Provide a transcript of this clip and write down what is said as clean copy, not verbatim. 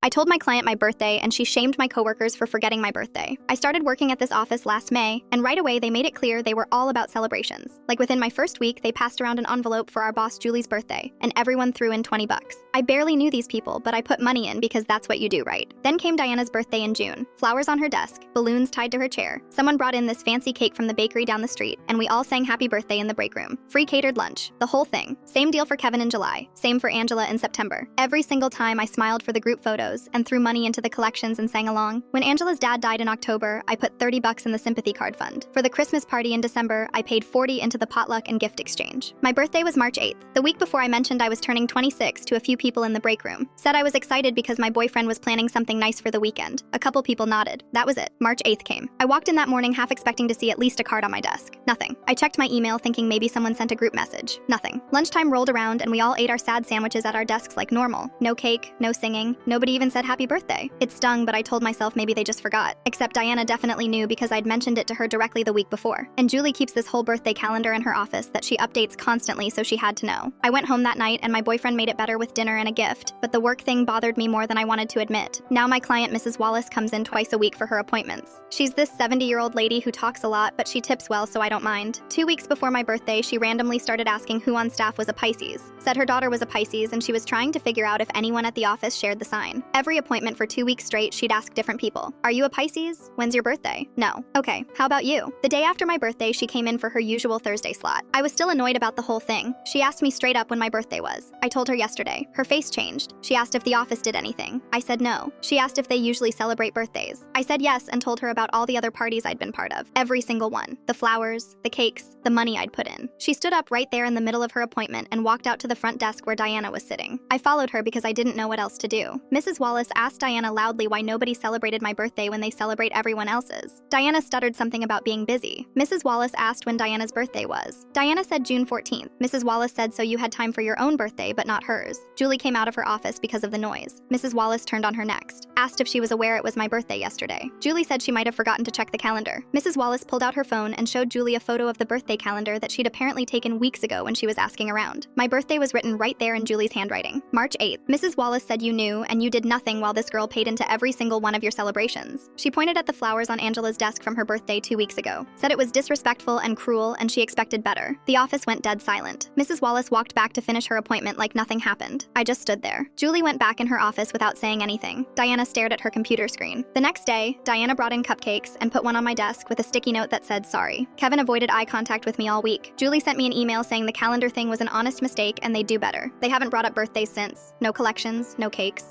I told my client my birthday and she shamed my coworkers for forgetting my birthday. I started working at this office last May, and right away they made it clear they were all about celebrations. Like within my first week, they passed around an envelope for our boss Julie's birthday, and everyone threw in $20. I barely knew these people, but I put money in because that's what you do, right? Then came Diana's birthday in June. Flowers on her desk, balloons tied to her chair. Someone brought in this fancy cake from the bakery down the street, and we all sang happy birthday in the break room. Free catered lunch, the whole thing. Same deal for Kevin in July, same for Angela in September. Every single time I smiled for the group photos and threw money into the collections and sang along. When Angela's dad died in October, I put $30 in the sympathy card fund. For the Christmas party in December, I paid $40 into the potluck and gift exchange. My birthday was March 8th. The week before I mentioned I was turning 26 to a few people in the break room. Said I was excited because my boyfriend was planning something nice for the weekend. A couple people nodded. That was it. March 8th came. I walked in that morning half expecting to see at least a card on my desk. Nothing. I checked my email thinking maybe someone sent a group message. Nothing. Lunchtime rolled around and we all ate our sad sandwiches at our desks like normal. No cake, no singing. Nobody even said happy birthday. It stung, but I told myself maybe they just forgot. Except Diana definitely knew because I'd mentioned it to her directly the week before. And Julie keeps this whole birthday calendar in her office that she updates constantly, so she had to know. I went home that night and my boyfriend made it better with dinner and a gift, but the work thing bothered me more than I wanted to admit. Now my client Mrs. Wallace comes in twice a week for her appointments. She's this 70-year-old lady who talks a lot, but she tips well, so I don't mind. 2 weeks before my birthday, she randomly started asking who on staff was a Pisces. Said her daughter was a Pisces and she was trying to figure out if anyone at the office shared the sign. Every appointment for 2 weeks straight, she'd ask different people. Are you a Pisces? When's your birthday? No. Okay, how about you? The day after my birthday, she came in for her usual Thursday slot. I was still annoyed about the whole thing. She asked me straight up when my birthday was. I told her yesterday. Her face changed. She asked if the office did anything. I said no. She asked if they usually celebrate birthdays. I said yes and told her about all the other parties I'd been part of. Every single one. The flowers, the cakes, the money I'd put in. She stood up right there in the middle of her appointment and walked out to the front desk where Diana was sitting. I followed her because I didn't know what else to do. Mrs. Wallace asked Diana loudly why nobody celebrated my birthday when they celebrate everyone else's. Diana stuttered something about being busy. Mrs. Wallace asked when Diana's birthday was. Diana said June 14th. Mrs. Wallace said so you had time for your own birthday, but not hers. Julie came out of her office because of the noise. Mrs. Wallace turned on her next. Asked if she was aware it was my birthday yesterday. Julie said she might have forgotten to check the calendar. Mrs. Wallace pulled out her phone and showed Julie a photo of the birthday calendar that she'd apparently taken weeks ago when she was asking around. My birthday was written right there in Julie's handwriting. March 8th. Mrs. Wallace said you knew and you did nothing while this girl paid into every single one of your celebrations. She pointed at the flowers on Angela's desk from her birthday 2 weeks ago. Said it was disrespectful and cruel and she expected better. The office went dead silent. Mrs. Wallace walked back to finish her appointment like nothing happened. I just stood there. Julie went back in her office without saying anything. Diana stared at her computer screen. The next day, Diana brought in cupcakes and put one on my desk with a sticky note that said sorry. Kevin avoided eye contact with me all week. Julie sent me an email saying the calendar thing was an honest mistake and they'd do better. They haven't brought up birthdays since. No collections, no cakes.